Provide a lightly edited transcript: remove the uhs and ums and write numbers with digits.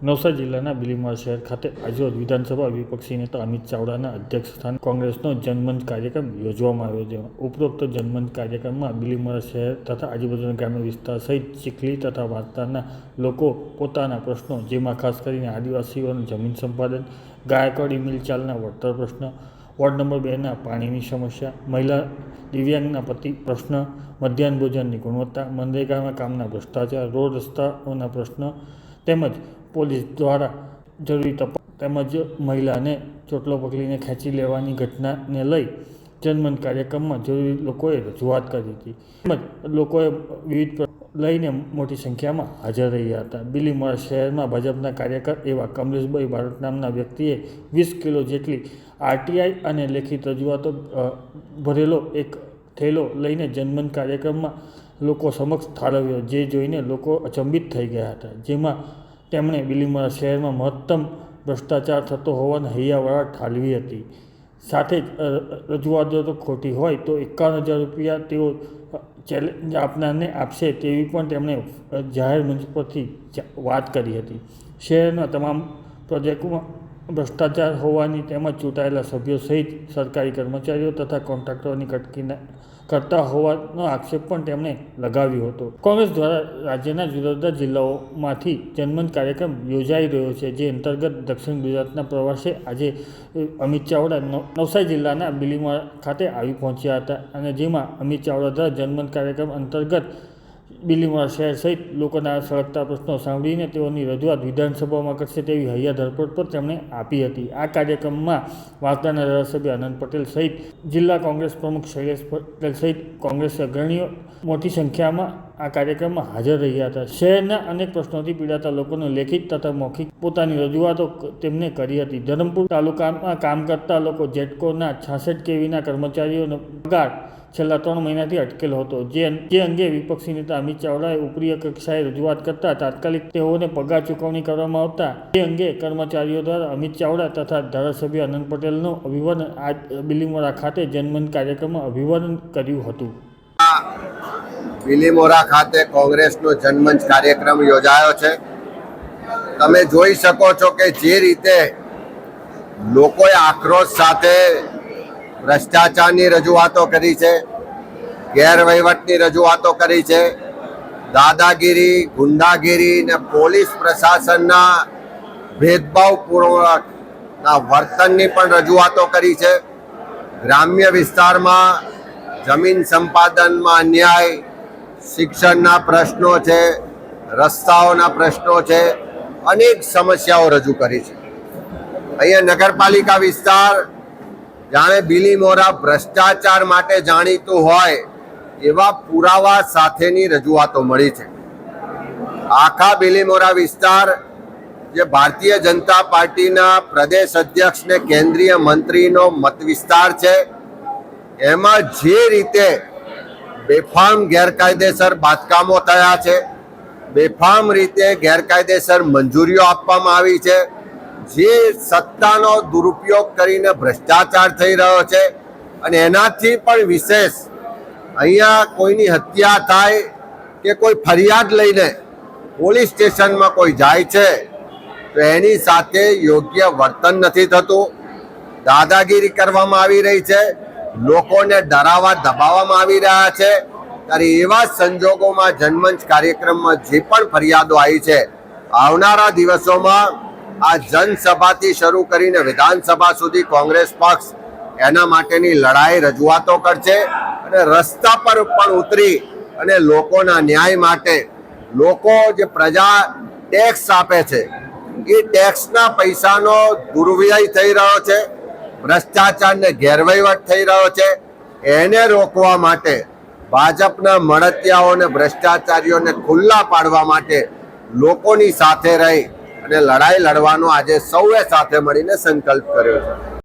નવસારી જિલ્લાના બિલીમોરા શહેર ખાતે આજરોજ વિધાનસભા વિપક્ષી નેતા અમિત ચાવડાના અધ્યક્ષસ્થાને કોંગ્રેસનો જનમંચ કાર્યક્રમ યોજવામાં આવ્યો છે। ઉપરોક્ત જનમંચ કાર્યક્રમમાં બિલીમોરા શહેર તથા આજુબાજુના ગ્રામ્ય વિસ્તાર સહિત ચીખલી તથા વાસ્તારના લોકો પોતાના પ્રશ્નો, જેમાં ખાસ કરીને આદિવાસીઓનું જમીન સંપાદન, ગાયકવાડી મિલ ચાલના વળતર પ્રશ્ન, વોર્ડ નંબર 2ના પાણીની સમસ્યા, મહિલા દિવ્યાંગના પતિ પ્રશ્ન, મધ્યાહન ભોજનની ગુણવત્તા, મનરેગાના કામના ભ્રષ્ટાચાર, રોડ રસ્તાઓના પ્રશ્ન તેમજ પોલીસ દ્વારા જરૂરી તપાસ તેમજ મહિલાને ચોટલો પકડીને ખેંચી લેવાની ઘટનાને લઈ જનમંચ કાર્યક્રમમાં જરૂરી લોકોએ રજૂઆત કરી હતી। તેમજ લોકોએ વિવિધ લઈને મોટી સંખ્યામાં હાજર રહ્યા હતા। બિલીમોરા શહેરમાં ભાજપના કાર્યકર એવા કમલેશભાઈ બારોટ નામના વ્યક્તિએ 20 કિલો જેટલી આરટીઆઈ અને લેખિત રજૂઆતો ભરેલો એક થેલો લઈને જનમંચ કાર્યક્રમમાં લોકો સમક્ષ ઠાલવ્યો, જે જોઈને લોકો અચંબિત થઈ ગયા હતા। જેમાં તેમણે બિલીમોરા શહેરમાં મહત્તમ ભ્રષ્ટાચાર થતો હોવાની હૈયાવળા ઠાલવી હતી। સાથે જ રજૂઆતો તો ખોટી હોય તો 51,000 રૂપિયા તેઓ ચેલેન્જ આપનારને આપશે તેવી પણ તેમણે જાહેર મંચ પરથી વાત કરી હતી। શહેરના તમામ પ્રોજેક્ટોમાં ભ્રષ્ટાચાર હોવાની તેમજ ચૂંટાયેલા સભ્યો સહિત સરકારી કર્મચારીઓ તથા કોન્ટ્રાક્ટરોની કટકી કરતા હોવાનો આક્ષેપ પણ તેમણે લગાવ્યો હતો। કોંગ્રેસ દ્વારા રાજ્યના જુદા જુદા જિલ્લાઓમાંથી જનમંચ કાર્યક્રમ યોજાઈ રહ્યો છે, જે અંતર્ગત દક્ષિણ ગુજરાતના પ્રવાસે આજે અમિત ચાવડા નવસારી જિલ્લાના બિલીમોરા ખાતે આવી પહોંચ્યા હતા અને જેમાં અમિત ચાવડા દ્વારા જનમંચ કાર્યક્રમ અંતર્ગત બિલીમોરા શહેર સહિત લોકોના સળગતા પ્રશ્નો સાંભળીને તેઓની રજૂઆત વિધાનસભામાં કરશે તેવી હૈયા ધરપકડ પર તેમણે આપી હતી। આ કાર્યક્રમમાં વાંસદાના ધારાસભ્ય આનંદ પટેલ સહિત જિલ્લા કોંગ્રેસ પ્રમુખ શૈલેષ પટેલ સહિત કોંગ્રેસ અગ્રણીઓ મોટી સંખ્યામાં આ કાર્યક્રમમાં હાજર રહ્યા હતા। શહેરના અનેક પ્રશ્નોથી પીડાતા લોકોને લેખિત તથા મૌખિક પોતાની રજૂઆતો તેમને કરી હતી। ધરમપુર તાલુકામાં કામ કરતા લોકો જેટકોના 66 કેવીના કર્મચારીઓનો પગાર છેલ્લા 3 મહિનાથી અટકેલો હતો, જે અંગે વિપક્ષી નેતા અમિત ચાવડાએ ઉપરી કક્ષાએ રજૂઆત કરતા તાત્કાલિક તેઓને પગાર ચૂકવણી કરવામાં આવતા તે અંગે કર્મચારીઓ દ્વારા અમિત ચાવડા તથા ધારાસભ્ય આનંદ પટેલનું અભિવાદન આજ બિલીમોરા ખાતે જનમંચ કાર્યક્રમમાં અભિવાદન કર્યું હતું। બિલીમોરા ખાતે કોંગ્રેસનો જનમંચ કાર્યક્રમ યોજાયો છે। તમે જોઈ શકો છો કે જે રીતે લોકોએ આક્રોશ સાથે ભ્રષ્ટાચારની રજૂઆતો કરી છે, ગેરવહીવટની રજૂઆતો કરી છે, દાદાગીરી, ગુંડાગીરી ને પોલીસ પ્રશાસનના ભેદભાવપૂર્વકના વર્તનની પણ રજૂઆતો કરી છે। ગ્રામ્ય વિસ્તારમાં જમીન સંપાદનમાં અન્યાય, શિક્ષણના પ્રશ્નો છે, રસ્તાઓના પ્રશ્નો છે, અનેક સમસ્યાઓ રજૂ કરી છે। અહીંયા નગરપાલિકા વિસ્તાર જાણે બિલીમોરા ભ્રષ્ટાચાર માટે જાણીતું હોય એવા પુરાવા સાથેની રજૂઆતો મળી છે। આખા બિલીમોરા વિસ્તાર જે ભારતીય જનતા પાર્ટીના પ્રદેશ અધ્યક્ષ ને કેન્દ્રીય મંત્રીનો મત વિસ્તાર છે, એમાં જે રીતે બેફામ ગેરકાયદેસર બાંધકામો થયા છે, બેફામ રીતે ગેરકાયદેસર મંજૂરીઓ આપવામાં આવી છે, જે સત્તાનો દુરુપયોગ કરીને ભ્રષ્ટાચાર થઈ રહ્યો છે અને એનાથી પણ વિશેષ અહીંયા કોઈની હત્યા થાય કે કોઈ ફરિયાદ લઈને પોલીસ સ્ટેશનમાં કોઈ જાય છે તો એની સાથે યોગ્ય વર્તન નથી થતું, દાદાગીરી કરવામાં આવી રહી છે, લોકોને ડરાવવા દબાવવામાં આવી રહ્યા છે। ત્યારે એવા સંજોગોમાં જનમંચ કાર્યક્રમમાં જે પણ ફરિયાદો આવી છે, આવનારા દિવસોમાં આ જનસભાથી શરૂ કરીને વિધાનસભા સુધી કોંગ્રેસ પક્ષ એના માટેની લડાઈ રજૂઆતો કરશે અને રસ્તા પર પણ ઉતરી અને લોકોના ન્યાય માટે, લોકો જે પ્રજા ટેક્સ આપે છે એ ટેક્સના પૈસાનો દુર્વ્યય થઈ રહ્યો છે, ભ્રષ્ટાચાર ને ગેરવહીવટ થઈ રહ્યો છે, એને રોકવા માટે ભાજપના મળતિયાઓને, ભ્રષ્ટાચારીઓને ખુલ્લા પાડવા માટે લોકોની સાથે રહી અને લડાઈ લડવાનો આજે સૌએ સાથે મળીને સંકલ્પ કર્યો છે।